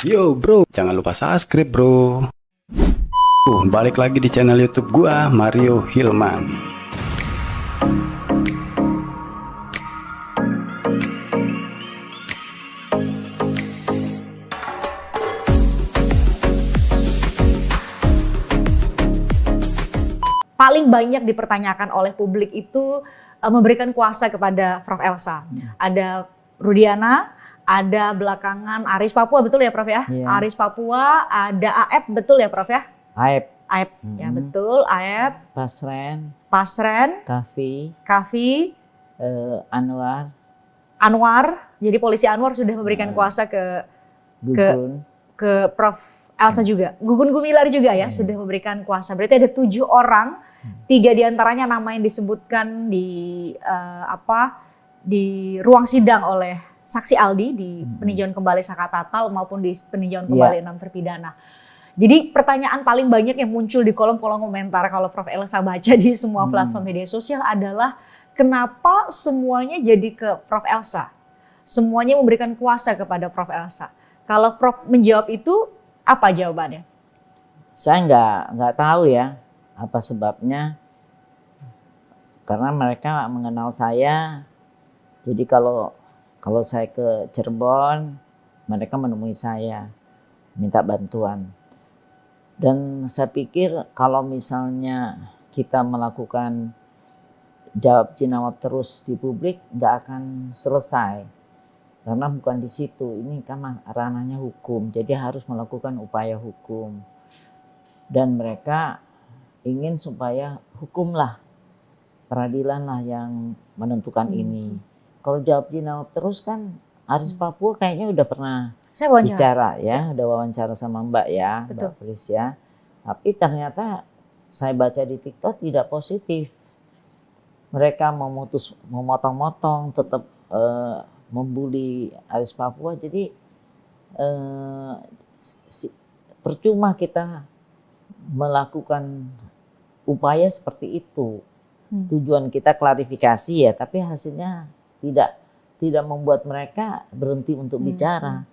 Yo bro, jangan lupa subscribe bro. Balik lagi di channel YouTube gua, Mario Hilman. Paling banyak dipertanyakan oleh publik itu memberikan kuasa kepada Prof. Elsa. Ada Rudiana, ada belakangan Aris Papua, betul ya Prof ya? Iya. Aris Papua, ada Aep, betul ya Prof ya? Aep, Aep, ya betul, Aep, Pasren, Pasren, Kavi, Kavi, Anwar, Anwar. Jadi polisi Anwar sudah memberikan kuasa Gugun, ke Prof. Elsa juga. Gugun Gumilar juga ya sudah memberikan kuasa. Berarti ada 7 orang, 3 diantaranya nama yang disebutkan di di ruang sidang oleh saksi Aldi di peninjauan kembali Saka Tatal maupun di peninjauan kembali 6 terpidana. Jadi pertanyaan paling banyak yang muncul di kolom-kolom komentar kalau Prof. Elsa baca di semua platform media sosial adalah kenapa semuanya jadi ke Prof. Elsa? Semuanya memberikan kuasa kepada Prof. Elsa. Kalau Prof menjawab itu, apa jawabannya? saya nggak tahu ya apa sebabnya, karena mereka mengenal saya. Jadi kalau saya ke Cirebon, mereka menemui saya, minta bantuan. Dan saya pikir kalau misalnya kita melakukan jawab jinawab terus di publik, nggak akan selesai. Karena bukan di situ, ini kan ranahnya hukum, jadi harus melakukan upaya hukum. Dan mereka ingin supaya hukumlah, peradilan lah yang menentukan ini. Kalau jawab jinawab terus kan, Aris Papua kayaknya udah pernah Saya wawancara. bicara ya, udah wawancara sama Mbak ya, Betul. Mbak Felicia. Tapi ternyata saya baca di TikTok tidak positif. Mereka memotong-motong, tetap membuli Aris Papua. Jadi percuma kita melakukan upaya seperti itu. Tujuan kita klarifikasi ya, tapi hasilnya tidak membuat mereka berhenti untuk bicara.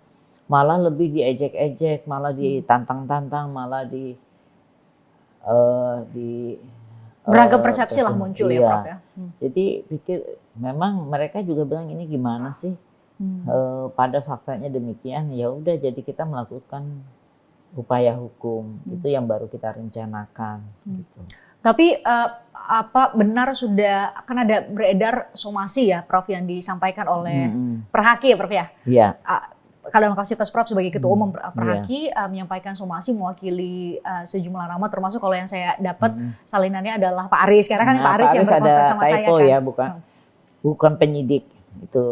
Malah lebih diejek-ejek, malah ditantang-tantang, malah Beragam persepsi lah muncul ya Prof ya. Jadi pikir memang mereka juga bilang ini gimana sih? Pada faktanya demikian, ya udah jadi kita melakukan upaya hukum. Itu yang baru kita rencanakan gitu. Tapi apa benar sudah akan ada beredar somasi ya Prof yang disampaikan oleh Perhaki ya Prof ya? Iya. Kalau kapasitas Prof sebagai Ketua Umum Perhaki menyampaikan somasi mewakili sejumlah nama, termasuk kalau yang saya dapat salinannya adalah Pak Aris. Karena kan Pak Aris yang berkontak sama saya typo kan. Ya, bukan penyidik itu,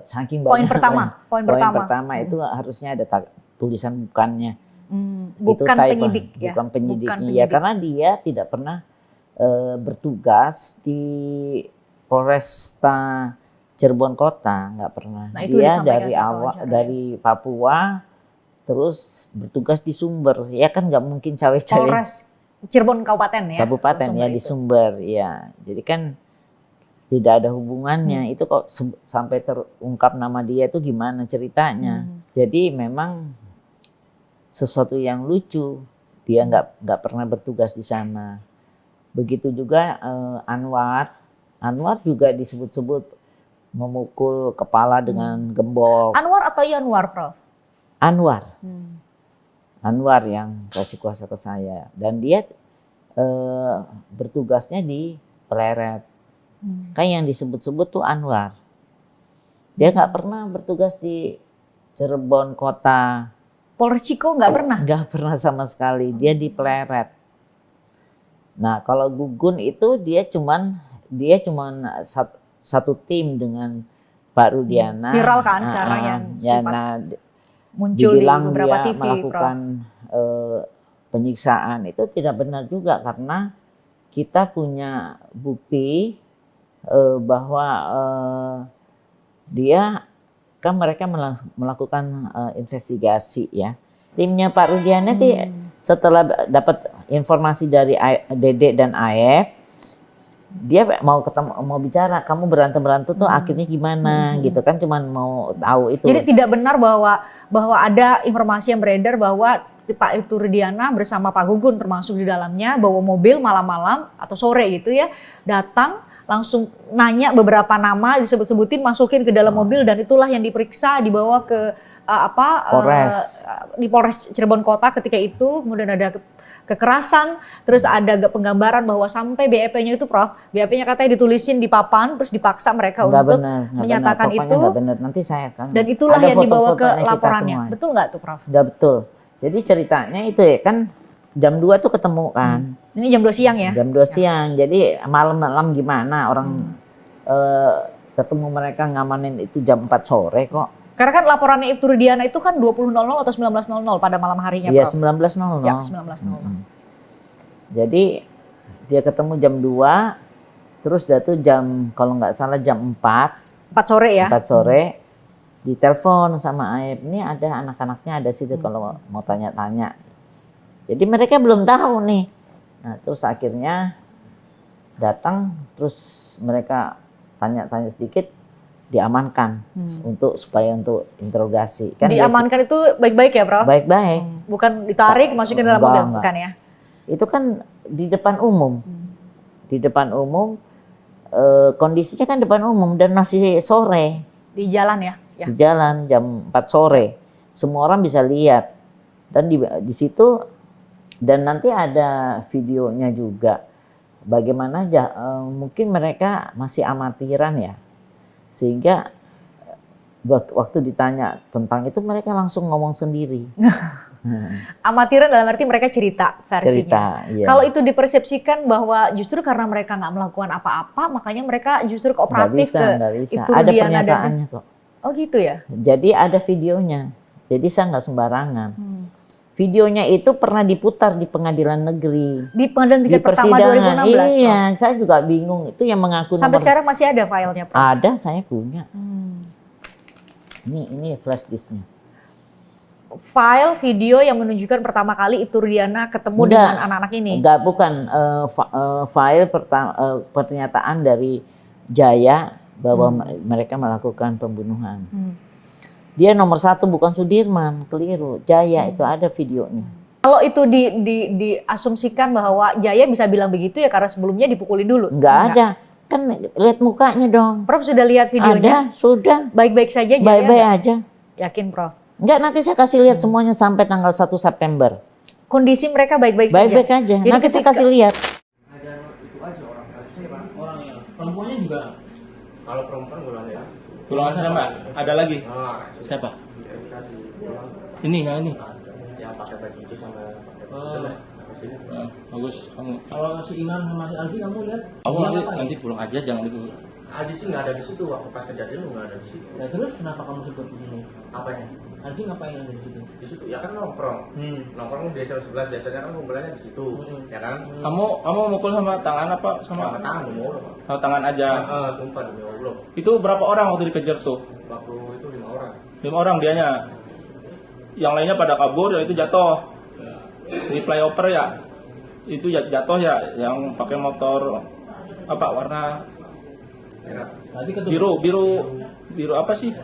saking Poin banyak. poin pertama itu harusnya ada tulisan bukannya. Bukan itu typo, penyidik ya. Bukan penyidik. Bukan Ya karena dia tidak pernah bertugas di Polresta Cirebon Kota, nggak pernah. Nah, itu dia disampaikan dari saat awal wawancara. dari Papua, terus bertugas di Sumber. Ya kan nggak mungkin cawe-cawe. Polres Cirebon Kabupaten ya. Kabupaten ya di Sumber ya. Jadi kan tidak ada hubungannya. Itu kok sampai terungkap nama dia itu gimana ceritanya. Jadi memang sesuatu yang lucu. Dia nggak pernah bertugas di sana. Begitu juga Anwar. Anwar juga disebut-sebut memukul kepala dengan gembok. Anwar atau Yanwar Prof? Anwar. Anwar yang kasih kuasa ke saya. Dan dia bertugasnya di Pleret. Kan yang disebut-sebut tuh Anwar. Dia nggak pernah bertugas di Cirebon Kota. Polres Ciko nggak pernah? Nggak pernah sama sekali. Dia di Pleret. Nah kalau Gugun itu dia cuman satu tim dengan Pak Rudiana. Viral kan sekarang yang sempat muncul di beberapa dia TV, melakukan penyiksaan. Itu tidak benar juga karena kita punya bukti bahwa dia mereka melakukan investigasi ya. Timnya Pak Rudiana setelah dapat informasi dari Dede dan Aep, dia mau ketemu, mau bicara, kamu berantem tuh akhirnya gimana gitu kan, cuman mau tahu itu. Jadi tidak benar bahwa ada informasi yang beredar bahwa Pak Ibtu Rudiana bersama Pak Gugun termasuk di dalamnya bawa mobil malam-malam atau sore gitu ya, datang langsung nanya beberapa nama, disebut-sebutin, masukin ke dalam mobil, dan itulah yang diperiksa, dibawa ke Polres. Di Polres Cirebon Kota ketika itu. Kemudian ada kekerasan, terus ada penggambaran bahwa sampai BEP-nya itu, Prof, BEP-nya katanya ditulisin di papan, terus dipaksa mereka untuk menyatakan itu. Nggak benar, nanti saya akan. Dan itulah yang dibawa ke laporannya. Betul nggak tuh, Prof? Nggak betul. Jadi ceritanya itu ya kan jam 2 tuh ketemu kan. Ini jam 2 siang ya? Jam 2 siang. Jadi malam-malam gimana orang ketemu, mereka ngamanin itu jam 4 sore kok. Karena kan laporannya Ibtu Rudiana itu kan 20.00 atau 19.00 pada malam harinya, Iya, Prof? 19.00. Ya, 19.00. Jadi dia ketemu jam 2, terus jatuh jam, kalau nggak salah jam 4. 4 sore ya? 4 sore. Ditelepon sama Aib, ini ada anak-anaknya ada situ kalau mau tanya-tanya. Jadi mereka belum tahu nih. Nah, terus akhirnya datang, terus mereka tanya-tanya sedikit, diamankan supaya untuk interogasi. Kan diamankan itu baik-baik ya, Prof? Baik-baik. Bukan ditarik masukin dalam mobil, bukan ya? Itu kan di depan umum. Di depan umum, kondisinya kan depan umum dan masih sore. Di jalan ya? Di jalan jam 4 sore. Semua orang bisa lihat. Dan di situ, dan nanti ada videonya juga. Bagaimana mungkin mereka masih amatiran ya. Sehingga waktu ditanya tentang itu mereka langsung ngomong sendiri. Amatiran dalam arti mereka cerita versinya. Cerita, iya. Kalau itu dipersepsikan bahwa justru karena mereka nggak melakukan apa-apa, makanya mereka justru kooperatif nggak bisa. Ibtu Ada Rudiana pernyataannya kok. Oh gitu ya? Jadi ada videonya. Jadi saya nggak sembarangan. Videonya itu pernah diputar di pengadilan negeri. Di pengadilan tingkat pertama 2016, Iya, Prof? saya juga bingung. Itu yang mengaku Sampai sekarang masih ada filenya, Prof? Ada, saya punya. Ini flash disknya. File video yang menunjukkan pertama kali Ibtu Rudiana ketemu dengan anak-anak ini? Enggak, bukan. File pernyataan dari Jaya bahwa mereka melakukan pembunuhan. Dia nomor 1 bukan Sudirman, keliru. Jaya itu ada videonya. Kalau itu diasumsikan bahwa Jaya bisa bilang begitu ya karena sebelumnya dipukulin dulu? Enggak ada. Kan lihat mukanya dong. Prof sudah lihat videonya? Ada, sudah. Baik-baik saja Jaya? Baik-baik aja. Yakin, Prof? Enggak, nanti saya kasih lihat semuanya sampai tanggal 1 September. Kondisi mereka baik-baik saja? Baik-baik aja. Jadi nanti saya kasih lihat. Ada itu aja orangnya. Perempuannya juga. Kalau perempuan golongan ya. Golongan sama? Ada lagi? Siapa? Ini yang ini. Yang pakai baju itu sama pakai Bagus kamu. Kalau si Imam sama si Aldi kamu lihat? Kamu nanti pulang aja, jangan dulu. Aldi sih nggak ada di situ waktu pas kejadian lu nggak ada di situ. Nah terus kenapa kamu sebut di sini? Apanya? Aldi ngapain ada di situ? Di situ ya kan nongkrong. Nongkrong di desa sebelah biasanya kan kumpulannya di situ, ya kan? Kamu mukul sama tangan apa sama Tangan demi Allah. sama tangan aja? Sumpah demi Allah. Itu berapa orang waktu dikejar tuh? Waktu itu 5 orang. 5 orang dianya. Yang lainnya pada kabur, ya itu jatuh di flyover ya. Itu jatuh ya, yang pakai motor apa warna biru apa sih?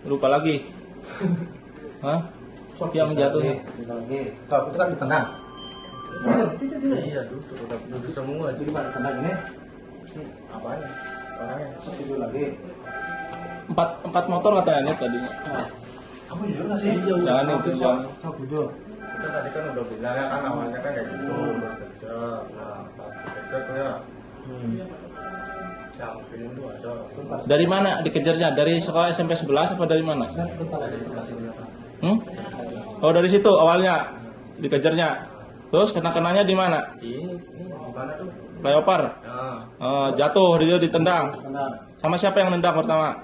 Lupa lagi. Hah? Yang jatuh ya? Kalau itu kan ditendang. Iya, dulu semua. Jadi pada tendang ini apanya? Orangnya satu lagi. 4 motor katanya tadinya. Kamu jujur nggak sih? Jangan itu jangan. Jujur. Kita tadi kan udah bilang ya kan awalnya kan kayak gitu. Kerja, nah kerja tuh ya. Yang film itu ada. Dari mana dikejarnya? Dari sekolah SMP 11 apa dari mana? Oh dari situ awalnya dikejarnya. Terus kena-kenanya di mana? Ini di mana tuh? Flyover. Nah, Jatuh dia ditendang. Sama siapa yang nendang pertama?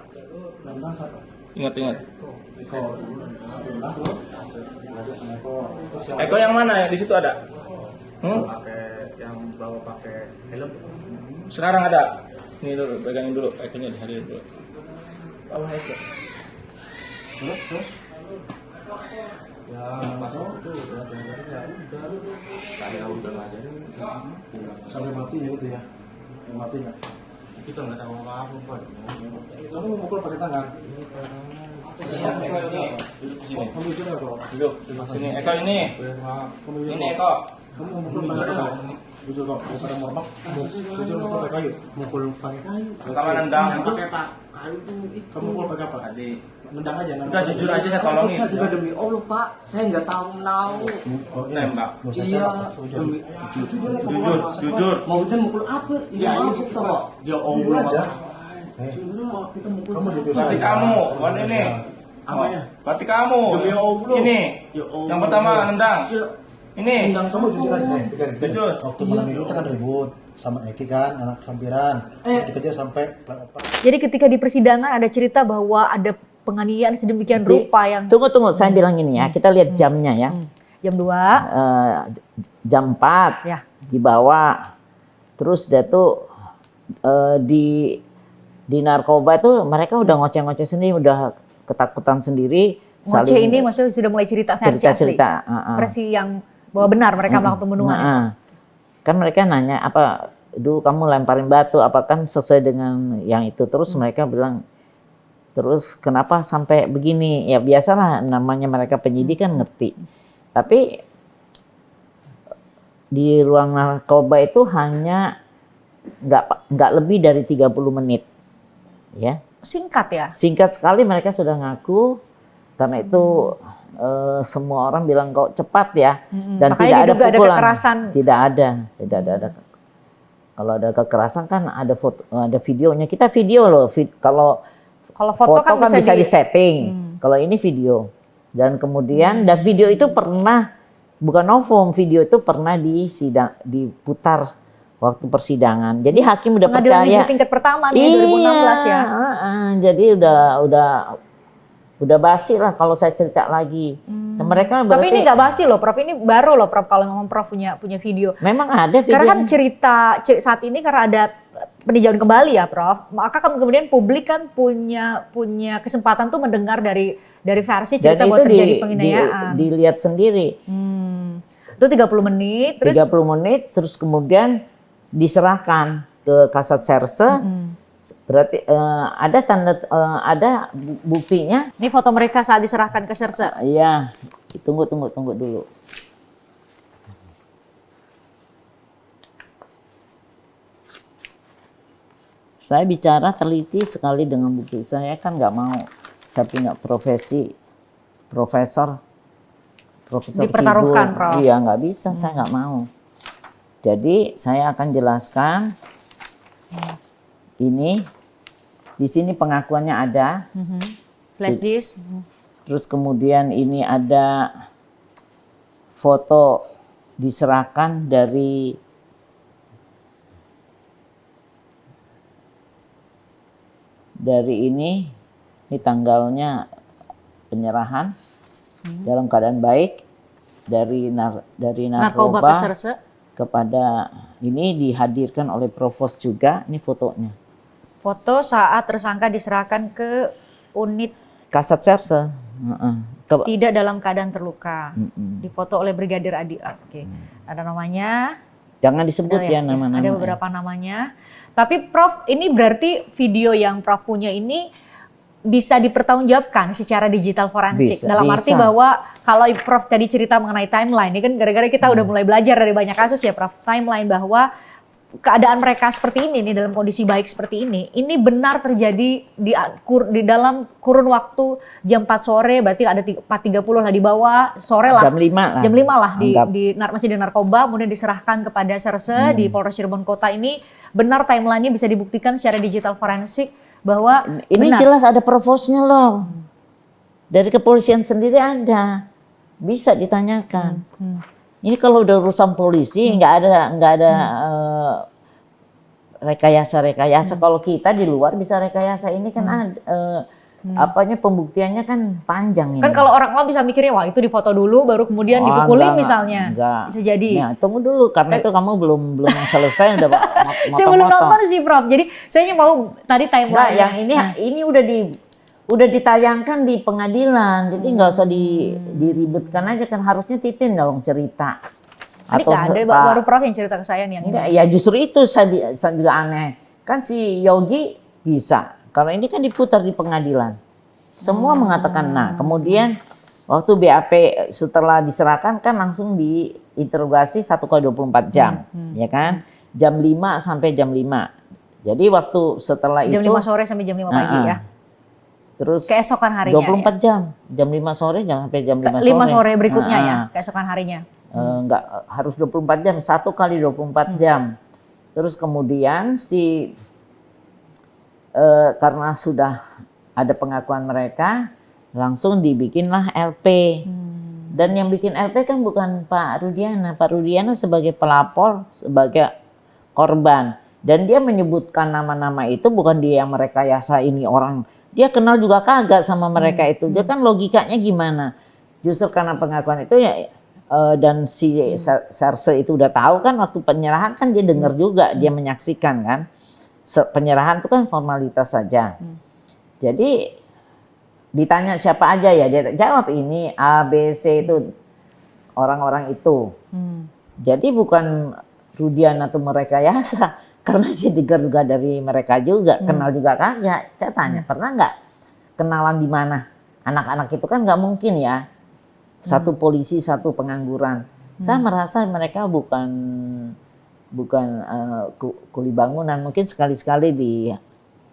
Ingat. Eko yang mana ya di situ ada? pakai yang bawa pakai helm. Sekarang ada. Ini dulu, pegangin dulu, Ekonya dihadirin dulu. Ya pas itu udah diajarin ya udah. Kayak udah ngajarin sampai mati ya gitu ya. Mati nggak? Kita nggak tahu apa-apa Pak. Kamu memukul pakai tangan. Iya, Eko ini. Duduk sini. Kamu juga kok. Duduk. Sini, Eko ini. Ini Eko. Kamu memukul pakai tangan. Jujur kok, bukan mormak. Jujur mukul pakai kayu. Mukul pakai kayu. Pertama nendang. Pakai pak kayu tuh. Kamu mukul pakai apa? Tadi. Nendang aja. Udah jujur aja saya tolongin. Juga demi Allah Pak, saya nggak tahu menahu. Nembak. Iya, demi Jujur ya, Jujur. mau dia mukul apa? Ya ini Pak. dia omong aja. Kita mukul. Kamu jujur. Berarti kamu, bukan ini. Apanya? Berarti kamu. Demi Allah. Ini. Ya Allah. Yang pertama nendang. Ini. Undang sama jujur aja. Jujur. Waktu malam itu kan ribut sama Eki kan, anak sampiran. Dikejar sampai playoff. Jadi ketika di persidangan ada cerita bahwa ada penganiayaan sedemikian rupa yang Tunggu, saya bilang ini ya, kita lihat jamnya ya. jam 2 Jam 4 ya. dibawa. Terus dia tuh di narkoba itu mereka udah ngoceh-ngoceh sendiri, udah ketakutan sendiri. Ngoceh ini maksudnya sudah mulai cerita versi asli. Versi yang bahwa benar mereka melakukan pembunuhan. Kan mereka nanya apa dulu kamu lemparin batu, apa kan sesuai dengan yang itu. Terus mereka bilang, terus kenapa sampai begini? Ya biasalah, namanya mereka penyidik kan ngerti. Tapi di ruang narkoba itu hanya nggak lebih dari 30 menit. Ya. Singkat ya? Singkat sekali mereka sudah ngaku, karena itu semua orang bilang kok cepat ya. Dan Makanya tidak ada diduga ada pukulan. kekerasan. Tidak ada. Kalau ada kekerasan kan ada foto, ada videonya. Kita video loh. Kalau foto kan bisa disetting. Kalau ini video. Dan kemudian dan video itu pernah, bukan novum, video itu pernah diputar waktu persidangan. Jadi hakim udah Pengadilan percaya. negeri tingkat pertama nih 2016 ya. Jadi udah basi lah kalau saya cerita lagi. Dan mereka Tapi berarti ini nggak basi loh, Prof. Ini baru loh, Prof. Kalau memang Prof punya video. memang ada video. Karena kan cerita saat ini karena ada peninjauan kembali ya, Prof. Maka kan kemudian publik kan punya kesempatan tuh mendengar dari versi cerita bahwa terjadi penganiayaan. Dilihat sendiri. Itu 30 menit, terus 30 menit, terus kemudian diserahkan ke Kasat Serse. Berarti ada buktinya. ini foto mereka saat diserahkan ke Serse. Iya, tunggu dulu. Saya bicara teliti sekali dengan bukti. Saya kan nggak mau. Saya punya profesor Dipertaruhkan, kidul. Prof. Iya, nggak bisa. Saya nggak mau. Jadi saya akan jelaskan. Ini di sini pengakuannya ada. Flash disk. Terus kemudian ini ada foto diserahkan dari ini tanggalnya penyerahan dalam keadaan baik dari narkoba ke Serse. kepada ini dihadirkan oleh Provos juga. Ini fotonya. Foto saat tersangka diserahkan ke unit Kasat Serse. tidak dalam keadaan terluka. Difoto oleh Brigadir Adi. Oke. Ada namanya. Jangan disebut Ada ya nama-nama. Ada beberapa namanya. Tapi Prof, ini berarti video yang Prof punya ini bisa dipertanggungjawabkan secara digital forensik. Dalam arti bahwa kalau Prof tadi cerita mengenai timeline, ini kan gara-gara kita udah mulai belajar dari banyak kasus ya Prof. Timeline bahwa keadaan mereka seperti ini nih, dalam kondisi baik seperti ini benar terjadi di dalam kurun waktu jam 4 sore, berarti ada 4.30 lah dibawa, sore lah. Jam 5 lah masih di narkoba, kemudian diserahkan kepada Serse di Polres Cirebon Kota ini. Benar timelinenya bisa dibuktikan secara digital forensik bahwa ini benar. Jelas ada provosnya loh. Dari kepolisian sendiri ada. Bisa ditanyakan. Ini kalau udah urusan polisi nggak ada rekayasa. Kalau kita di luar bisa rekayasa, ini kan ada pembuktiannya kan panjang ini. Kan kalau orang awam bisa mikirnya wah itu difoto dulu baru kemudian dipukulin misalnya. Enggak. Bisa jadi. Nah, tunggu dulu karena itu kamu belum selesai udah Saya belum nonton sih Prof. Jadi saya mau tadi timeline. Yang ini udah udah ditayangkan di pengadilan, jadi nggak usah diribetkan aja kan, harusnya Titin dong cerita. Ini nggak ada, baru Prof yang cerita ke saya nih yang ini. Enggak, ya justru itu saya juga aneh. Kan si Yogi bisa, kalau ini kan diputar di pengadilan. Semua mengatakan, nah kemudian waktu BAP setelah diserahkan kan langsung diinterogasi 1x24 jam, ya kan? Jam 5 sampai jam 5. Jadi waktu setelah Jam itu 5 sore sampai jam 5 pagi ya. Terus Keesokan harinya 24 jam, jam 5 sore sampai jam 5 sore. 5 sore berikutnya ya, keesokan harinya. Enggak harus 24 jam, 1 kali 24 jam. Terus kemudian karena sudah ada pengakuan mereka, langsung dibikinlah LP. Dan yang bikin LP kan bukan Pak Rudiana. Pak Rudiana sebagai pelapor, sebagai korban. Dan dia menyebutkan nama-nama itu bukan dia yang merekayasa ini orang. Dia kenal juga kagak sama mereka itu. Dia kan logikanya gimana. Justru karena pengakuan itu ya, dan si Serse itu udah tahu kan waktu penyerahan kan dia dengar juga, dia menyaksikan kan. Penyerahan itu kan formalitas saja. Jadi ditanya siapa aja ya, dia jawab ini A, B, C itu orang-orang itu. Jadi bukan Rudiana atau merekayasa, karena dia dengar juga dari mereka juga, kenal juga kagak. Saya tanya, pernah nggak kenalan di mana? Anak-anak itu kan nggak mungkin ya. Satu polisi, satu pengangguran. Saya merasa mereka bukan kuli bangunan, mungkin sekali-sekali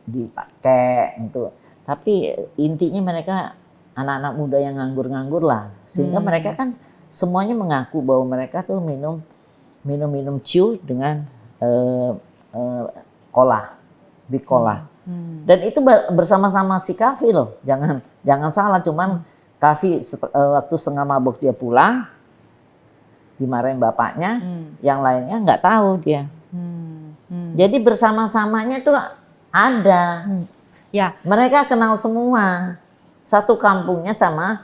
dipakai gitu. Tapi intinya mereka anak-anak muda yang nganggur-nganggur lah, sehingga mereka kan semuanya mengaku bahwa mereka tuh minum ciu dengan cola, big cola. Dan itu bersama-sama si Kavi loh, jangan salah, cuman Kavi waktu setengah mabuk dia pulang, dimarahin bapaknya, yang lainnya nggak tahu dia. Jadi bersama-samanya tuh ada. Ya. Mereka kenal semua, satu kampungnya sama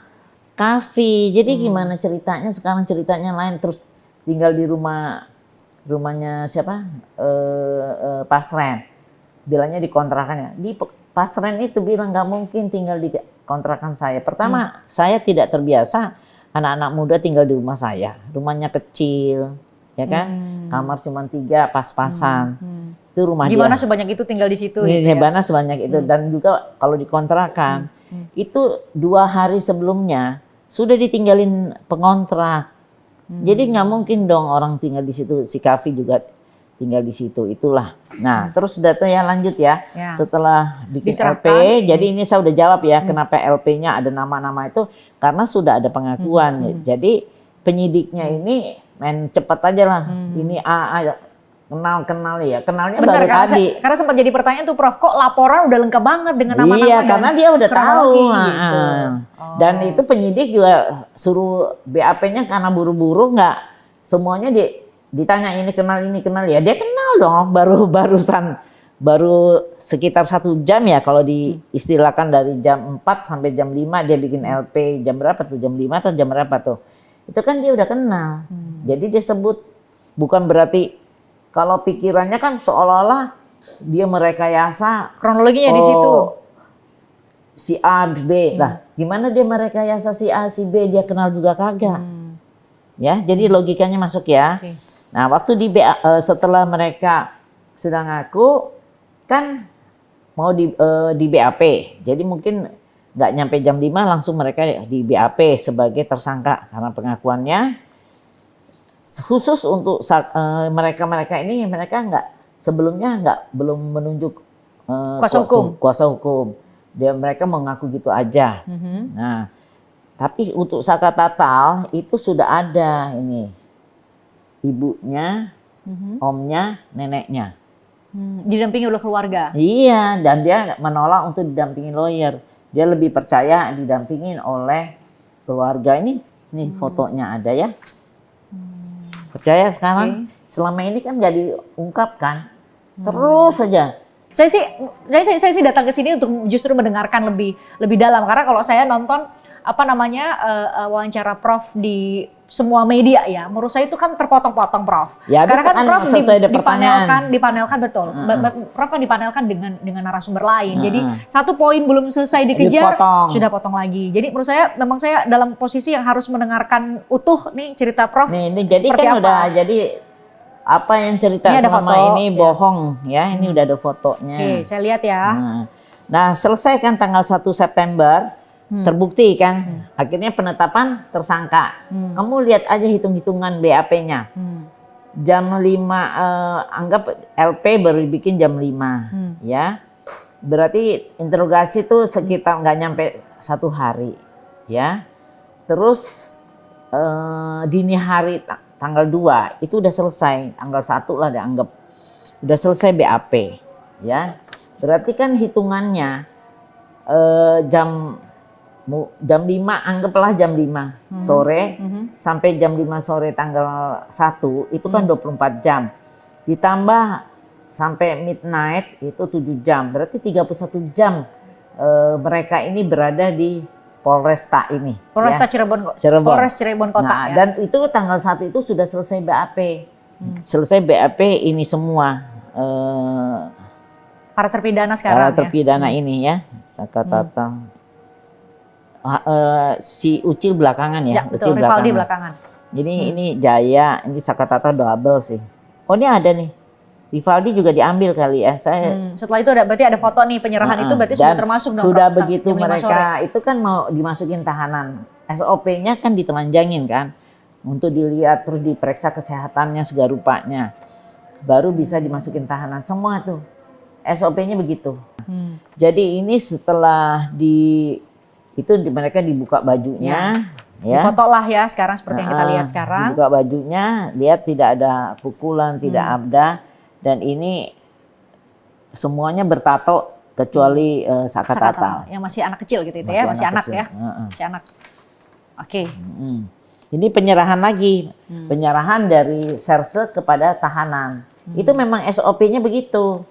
Kavi. Jadi gimana ceritanya sekarang, ceritanya lain, terus tinggal di rumahnya siapa? Pasren. Bilangnya di kontrakannya. Di Pasren itu bilang nggak mungkin tinggal di kontrakan saya. Pertama, saya tidak terbiasa anak-anak muda tinggal di rumah saya. Rumahnya kecil, ya kan? Kamar cuma 3, pas-pasan. Itu rumah Gimana dia. sebanyak itu tinggal di situ? Gimana sebanyak itu. Dan juga kalau dikontrakan, itu 2 hari sebelumnya sudah ditinggalin pengontrak. Jadi nggak mungkin dong orang tinggal di situ. Si Kavi juga tinggal di situ. Itulah. Nah, terus data ya lanjut ya. Setelah bikin Diserahkan. LP, jadi ini saya udah jawab ya kenapa LP-nya ada nama-nama itu, karena sudah ada pengakuan. Jadi penyidiknya ini main cepat aja lah. Ini kenal ya. Kenalnya Benar, baru tadi. karena sempat jadi pertanyaan tuh Prof, kok laporan udah lengkap banget dengan nama-nama Iya, dan karena dia udah tahu. kronologi gitu. Dan itu penyidik juga suruh BAP-nya karena buru-buru nggak semuanya ditanya ini kenal ya. Dia kenal dong, baru sekitar 1 jam ya kalau diistilahkan, dari jam 4 sampai jam 5 dia bikin LP. Jam berapa tuh? Jam 5 atau jam berapa tuh? Itu kan dia udah kenal. Jadi dia sebut, bukan berarti kalau pikirannya kan seolah-olah dia merekayasa Kronologinya di situ. Si A, B. Lah, gimana dia merekayasa si A, si B, dia kenal juga kagak. Ya, jadi logikanya masuk ya. Oke. Nah, waktu setelah mereka sudah ngaku, kan mau di BAP. Jadi mungkin nggak nyampe jam 5 langsung mereka di BAP sebagai tersangka karena pengakuannya. Khusus untuk mereka ini, mereka sebelumnya belum menunjuk kuasa hukum. Mereka mengaku gitu aja. Nah, tapi untuk Saka Tatal itu sudah ada ini ibunya, omnya, neneknya. Didampingi oleh keluarga. Iya, dan dia menolak untuk didampingi lawyer. Dia lebih percaya didampingin oleh keluarga. Ini fotonya ada ya. Percaya sekarang, selama ini kan nggak diungkapkan, terus saja. Saya sih datang ke sini untuk justru mendengarkan lebih dalam, karena kalau saya nonton wawancara Prof di semua media ya, menurut saya itu kan terpotong-potong, Prof. Ya, Karena kan Prof sesuai ada pertanyaan. dipanelkan betul. Prof kan dipanelkan dengan narasumber lain. Jadi satu poin belum selesai dikejar, Dipotong. sudah potong lagi. Jadi menurut saya memang saya dalam posisi yang harus mendengarkan utuh nih cerita Prof. Nih, jadi seperti kan apa. udah jadi apa yang cerita Ini ada selama foto, ini ya. bohong ya. Ini udah ada fotonya. Oke, saya lihat ya. Nah, selesai kan tanggal 1 September. Terbukti kan, akhirnya penetapan tersangka. Kamu lihat aja hitung-hitungan BAP-nya. Jam 5, anggap LP baru dibikin jam 5, ya. Berarti interogasi itu sekitar nggak nyampe 1 hari, ya. Terus dini hari tanggal 2 itu udah selesai, tanggal 1 lah dianggap. Udah selesai BAP, ya. Berarti kan hitungannya jam 5, anggaplah jam 5 sore sampai jam 5 sore tanggal 1 itu kan 24 jam. Ditambah sampai midnight itu 7 jam. Berarti 31 jam mereka ini berada di Polresta ini. Polresta ya. Cirebon. Polres Cirebon Kota Nah, ya. dan itu tanggal 1 itu sudah selesai BAP. Selesai BAP ini semua Para terpidana para sekarang terpidana ini ya. Sakatata. Si Ucil belakangan ya, betul, Ucil Rivaldi belakangan. Ini Jaya, ini Sakatata double sih. Oh ini ada nih, Rivaldi juga diambil kali ya. Saya Setelah itu berarti ada foto nih penyerahan itu berarti sudah dan termasuk dong. sudah Prof, begitu jam 5 sore. mereka itu kan mau dimasukin tahanan. SOP-nya kan ditelanjangin kan, untuk dilihat terus diperiksa kesehatannya segala rupanya, baru bisa dimasukin tahanan semua tuh. SOP-nya begitu. Jadi ini setelah mereka dibuka bajunya, ya. Foto lah ya sekarang seperti yang kita lihat sekarang. Dibuka bajunya, lihat tidak ada pukulan, tidak ada, dan ini semuanya bertato kecuali Sakatata. Yang masih anak kecil gitu itu ya, masih anak kecil. ya, masih anak. Oke. Ini penyerahan lagi, penyerahan dari serse kepada tahanan. Itu memang SOP-nya begitu.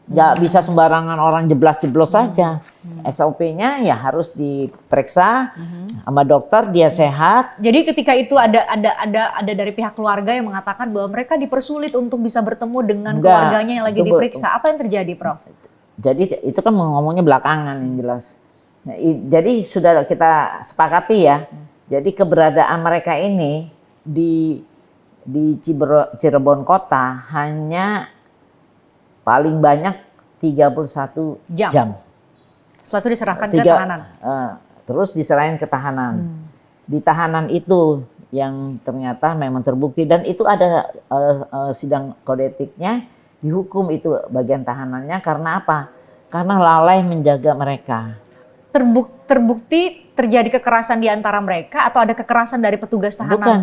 Nggak bisa sembarangan orang jeblos-jeblos saja. SOP-nya ya harus diperiksa sama dokter, dia sehat. Jadi ketika itu ada dari pihak keluarga yang mengatakan bahwa mereka dipersulit untuk bisa bertemu dengan keluarganya yang lagi diperiksa. Apa yang terjadi, Prof? Jadi itu kan ngomongnya belakangan yang jelas. Nah, jadi sudah kita sepakati ya. Jadi keberadaan mereka ini di Cirebon Kota hanya paling banyak 31 jam. Setelah itu diserahkan ke tahanan. Terus diserahin ke tahanan. Di tahanan itu yang ternyata memang terbukti dan itu ada sidang kode etiknya, dihukum itu bagian tahanannya karena apa? Karena lalai menjaga mereka. Terbukti terjadi kekerasan di antara mereka atau ada kekerasan dari petugas tahanan? Bukan,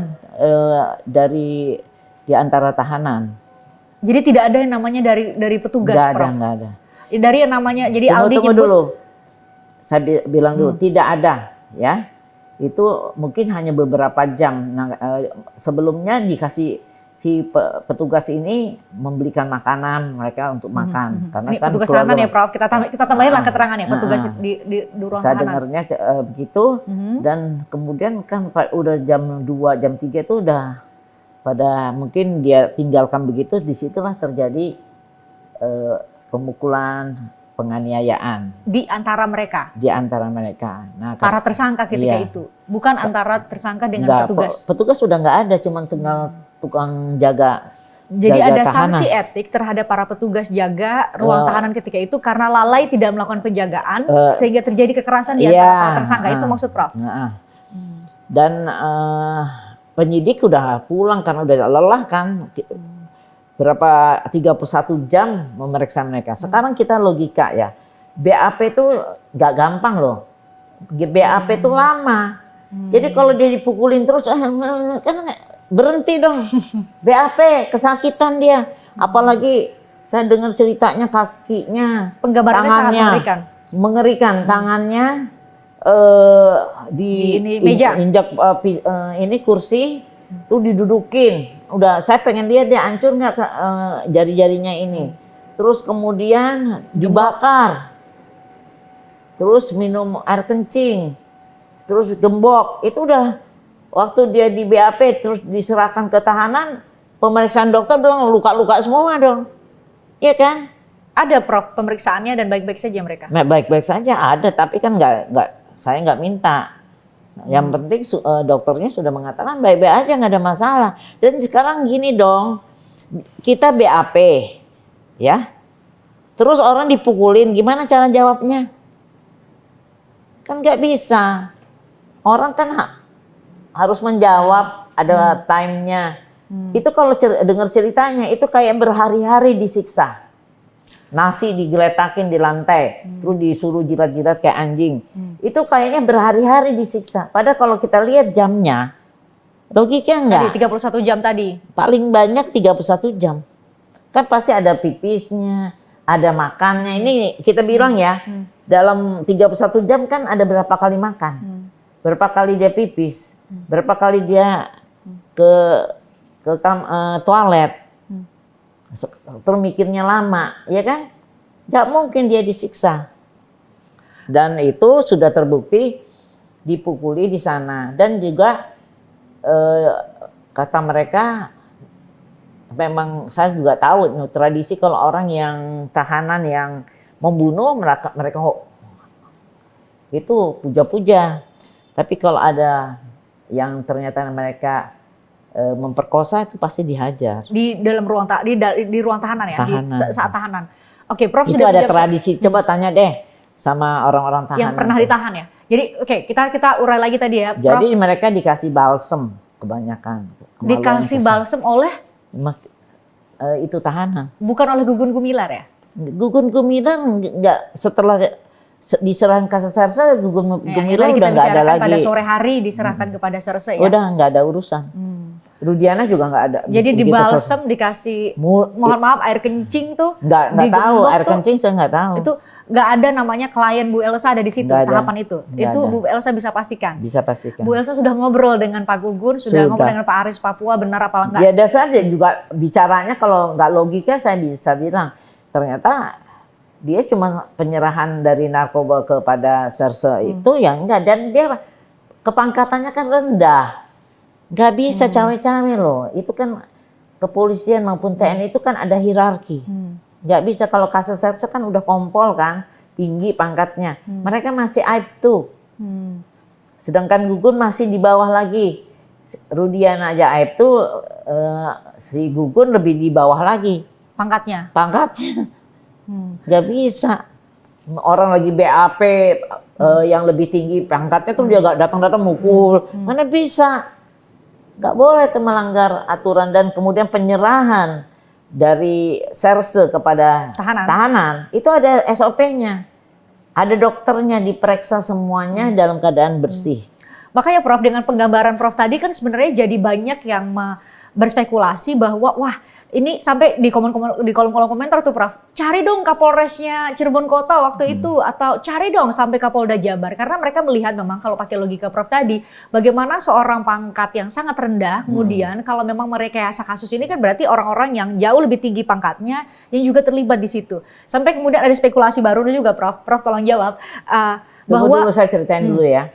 di antara tahanan. Jadi tidak ada yang namanya dari petugas, Prof? Nggak ada. Dari yang namanya, jadi Aldi Tunggu nyebut. dulu. Saya bilang dulu, tidak ada ya. Itu mungkin hanya beberapa jam. Nah, sebelumnya dikasih si petugas ini membelikan makanan mereka untuk makan. Karena Ini kan petugas tahanan ya, Prof? Kita tambahin lah keterangan ya, petugas di ruang saya tahanan. dengarnya begitu dan kemudian kan udah jam 2, jam 3 itu udah pada mungkin dia tinggalkan begitu, disitulah terjadi pemukulan, penganiayaan Di antara mereka? di antara mereka. Nah, Para tersangka ketika iya. itu? Bukan antara tersangka dengan Enggak, petugas? petugas sudah nggak ada, cuma tinggal tukang jaga. Jadi jaga ada tahanan. sanksi etik terhadap para petugas jaga ruang tahanan ketika itu karena lalai tidak melakukan penjagaan sehingga terjadi kekerasan di antara para tersangka. Itu maksud Prof? Dan penyidik udah pulang karena udah lelah kan. Berapa 31 jam memeriksa mereka. Sekarang kita logika ya. BAP itu nggak gampang loh. BAP itu lama. Jadi kalau dia dipukulin terus kan berhenti dong. BAP kesakitan dia. Apalagi saya dengar ceritanya kakinya, Penggambarannya sangat tangannya mengerikan. Mengerikan tangannya di ini meja. injak ini kursi tuh didudukin. Udah saya pengen lihat dia hancur nggak jari-jarinya ini. Terus kemudian dibakar. Terus minum air kencing. Terus gembok. Itu udah Waktu dia di BAP terus diserahkan ke tahanan, pemeriksaan dokter bilang luka-luka semua dong. Iya kan? Ada Prof pemeriksaannya dan baik-baik saja mereka. Baik-baik saja ada, tapi kan saya nggak minta. Yang penting dokternya sudah mengatakan baik-baik aja, nggak ada masalah. Dan sekarang gini dong, kita BAP, ya, terus orang dipukulin, gimana cara jawabnya? Kan nggak bisa. Orang kan harus menjawab, ada time-nya. Itu kalau dengar ceritanya, itu kayak berhari-hari disiksa. Nasi digeletakin di lantai, terus disuruh jilat-jilat kayak anjing. Itu kayaknya berhari-hari disiksa. Padahal kalau kita lihat jamnya, logiknya enggak. Tadi 31 jam tadi. Paling banyak 31 jam. Kan pasti ada pipisnya, ada makannya. Ini kita bilang ya, dalam 31 jam kan ada berapa kali makan. Berapa kali dia pipis, berapa kali dia ke toilet. Terus mikirnya lama, ya kan? Gak mungkin dia disiksa. Dan itu sudah terbukti dipukuli di sana. Dan juga kata mereka, memang saya juga tahu tradisi kalau orang yang tahanan yang membunuh mereka itu puja-puja. Tapi kalau ada yang ternyata mereka memperkosa itu pasti dihajar Di dalam ruang di ruang tahanan ya, saat tahanan. Oke, Prof itu sudah ada menjawab tradisi. Coba tanya deh sama orang-orang tahanan yang pernah ditahan ya. Jadi oke, kita urai lagi tadi ya, Prof. jadi mereka dikasih balsem kebanyakan. Dikasih balsem oleh itu tahanan, bukan oleh Gugun Gumilar ya? Gugun Gumilar nggak, setelah diserahkan ke Serse, Gugun Gumilar Tadi udah kita nggak ada bicarakan lagi. pada sore hari diserahkan kepada Serse ya. Udah nggak ada urusan. Rudiana juga nggak ada. Jadi begitu dibalsem, dikasih mohon maaf air kencing tuh. nggak tahu air kencing, saya nggak tahu. Itu nggak ada namanya klien Bu Elsa ada di situ Nggak ada. tahapan itu. Nggak Itu ada. Bu Elsa bisa pastikan. Bisa pastikan. Bu Elsa sudah ngobrol dengan Pak Gugun, sudah ngobrol dengan Pak Aris Papua, benar apa enggak? Ya dasar dia juga bicaranya kalau nggak logika saya bisa bilang ternyata dia cuma penyerahan dari narkoba kepada Serse itu yang enggak, dan dia kepangkatannya kan rendah, nggak bisa cawe-cawe loh. Itu kan kepolisian maupun TNI itu kan ada hierarki, nggak bisa. Kalau kasus Serse kan udah kompol kan, tinggi pangkatnya, mereka masih aib tuh. Sedangkan Gugun masih di bawah lagi. Rudiana aja aib tuh, si Gugun lebih di bawah lagi Pangkatnya. Nggak bisa. Orang lagi BAP yang lebih tinggi pangkatnya tuh dia nggak datang-datang mukul, mana bisa. Nggak boleh tuh melanggar aturan. Dan kemudian penyerahan dari Serse kepada tahanan itu ada SOP-nya, ada dokternya, diperiksa semuanya dalam keadaan bersih. Makanya Prof, dengan penggambaran Prof tadi kan sebenarnya jadi banyak yang berspekulasi bahwa wah ini sampai di kolom-kolom komentar tuh Prof, cari dong Kapolresnya Cirebon Kota waktu itu, atau cari dong sampai Kapolda Jabar, karena mereka melihat memang kalau pakai logika Prof tadi, bagaimana seorang pangkat yang sangat rendah kemudian kalau memang merekayasa kasus ini kan berarti orang-orang yang jauh lebih tinggi pangkatnya yang juga terlibat di situ. Sampai kemudian ada spekulasi baru juga Prof tolong jawab bahwa dulu saya ceritain dulu ya.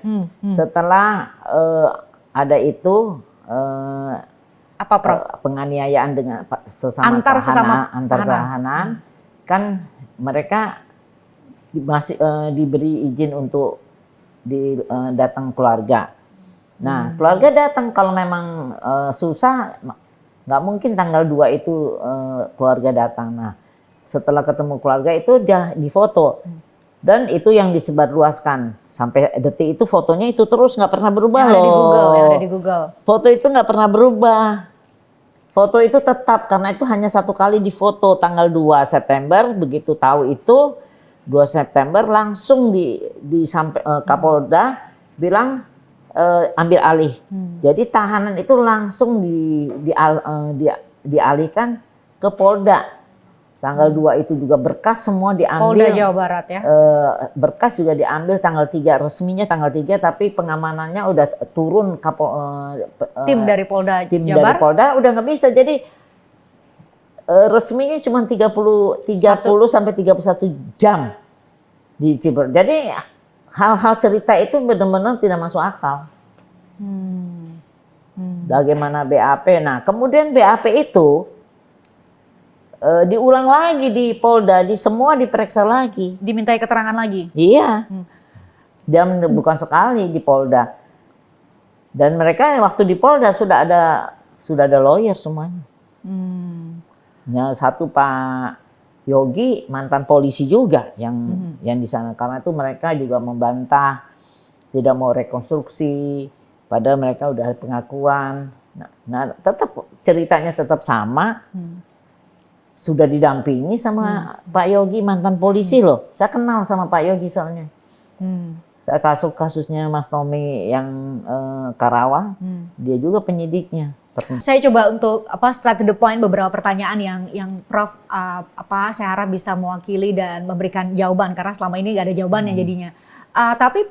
Setelah ada itu apa Prof? Penganiayaan dengan sesama tahanan, kan mereka masih diberi izin untuk datang keluarga. Nah, keluarga datang kalau memang susah, nggak mungkin tanggal 2 itu keluarga datang. Nah, setelah ketemu keluarga itu dia difoto. Dan itu yang disebarluaskan sampai detik itu, fotonya itu terus nggak pernah berubah yang loh. Yang ada di Google. Foto itu nggak pernah berubah. Foto itu tetap, karena itu hanya satu kali difoto tanggal 2 September. Begitu tahu itu 2 September langsung Kapolda bilang ambil alih. Jadi tahanan itu langsung dialihkan ke Polda. Tanggal 2 itu juga berkas semua diambil. Polda Jawa Barat ya. Berkas juga diambil tanggal 3, resminya tanggal 3, tapi pengamanannya udah turun tim dari Polda tim Jabar. dari Polda udah nggak bisa. Jadi resminya cuma 30 sampai 31 jam di Ciber. Jadi hal-hal cerita itu benar-benar tidak masuk akal. Bagaimana BAP? Nah, kemudian BAP itu diulang lagi di Polda, di semua diperiksa lagi. Dimintai keterangan lagi. Iya. Dan bukan sekali di Polda. Dan mereka waktu di Polda sudah ada lawyer semuanya. Yang satu Pak Yogi mantan polisi juga yang di sana, karena itu mereka juga membantah, tidak mau rekonstruksi, padahal mereka udah ada pengakuan. Nah tetap ceritanya tetap sama. Sudah didampingi sama Pak Yogi mantan polisi loh. Saya kenal sama Pak Yogi soalnya. Saya kasusnya Mas Tommy yang Karawang, dia juga penyidiknya. Saya coba untuk straight to the point beberapa pertanyaan yang Prof saya harap bisa mewakili dan memberikan jawaban, karena selama ini nggak ada jawabannya jadinya. Tapi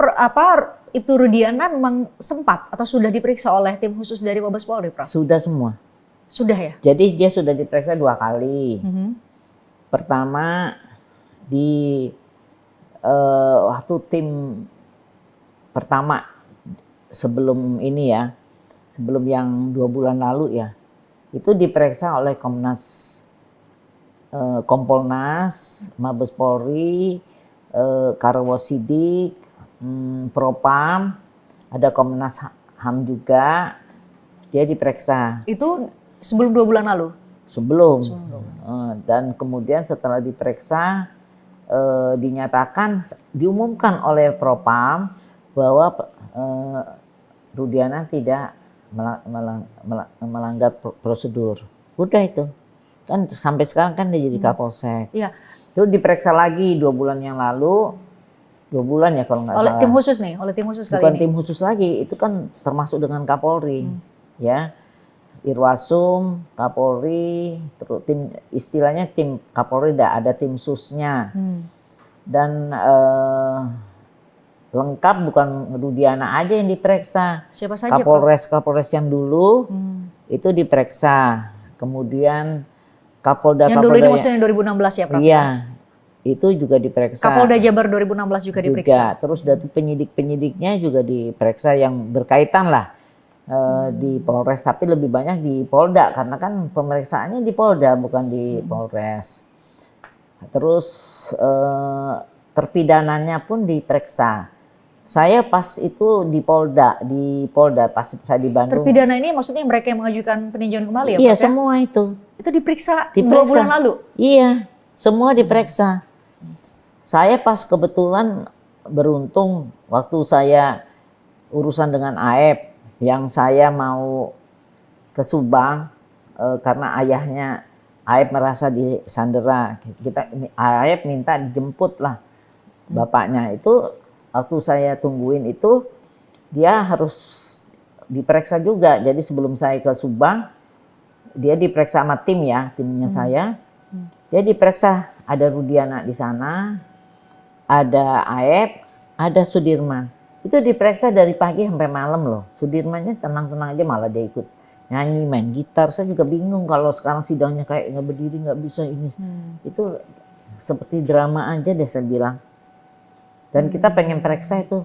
Ibtu Rudiana memang sempat atau sudah diperiksa oleh tim khusus dari Mabes Polri, Prof? Sudah semua. Sudah ya? Jadi dia sudah diperiksa 2 kali. Pertama di waktu tim pertama sebelum ini ya, sebelum yang 2 bulan lalu ya, itu diperiksa oleh Kompolnas, Mabes Polri, Karwosidik, Propam, ada Komnas HAM juga, dia diperiksa. Itu sebelum 2 bulan lalu? Sebelum. Dan kemudian setelah diperiksa, diumumkan oleh Propam bahwa Rudiana tidak melanggar prosedur. Udah itu. Kan sampai sekarang kan dia jadi Kapolsek. Iya. Itu diperiksa lagi 2 bulan yang lalu. 2 bulan ya kalau nggak salah. Oleh tim khusus nih, oleh tim khusus kali Bukan ini. tim khusus lagi, itu kan termasuk dengan Kapolri. Ya. Irwasum, Kapolri, terus tim istilahnya tim Kapolri ada tim susnya. Dan lengkap, bukan Rudiana aja yang diperiksa. Siapa saja? Kapolres yang dulu itu diperiksa. Kemudian Kapolda Yang dulu ini maksudnya 2016 ya, Prof? Iya, itu juga diperiksa. Kapolda Jabar 2016 juga diperiksa. Terus dari penyidik-penyidiknya juga diperiksa yang berkaitan lah di Polres, tapi lebih banyak di Polda karena kan pemeriksaannya di Polda bukan di Polres. Terus terpidananya pun diperiksa. Saya pas itu di Polda pas saya di Bandung. Terpidana ini maksudnya mereka yang mengajukan peninjauan kembali ya, Iya, Prof? semua itu. Itu diperiksa 2 bulan lalu? Iya, semua diperiksa. Saya pas kebetulan beruntung waktu saya urusan dengan AEP, yang saya mau ke Subang karena ayahnya AEP merasa disandera. AEP minta dijemput lah bapaknya. Itu waktu saya tungguin itu dia harus diperiksa juga. Jadi sebelum saya ke Subang, dia diperiksa sama timnya saya. Dia diperiksa, ada Rudiana di sana, ada AEP, ada Sudirman. Itu diperiksa dari pagi sampai malam loh. Sudirmannya tenang-tenang aja, malah dia ikut nyanyi, main gitar. Saya juga bingung kalau sekarang sidangnya kayak nggak berdiri, nggak bisa ini. Itu seperti drama aja deh saya bilang. Dan kita pengen periksa itu.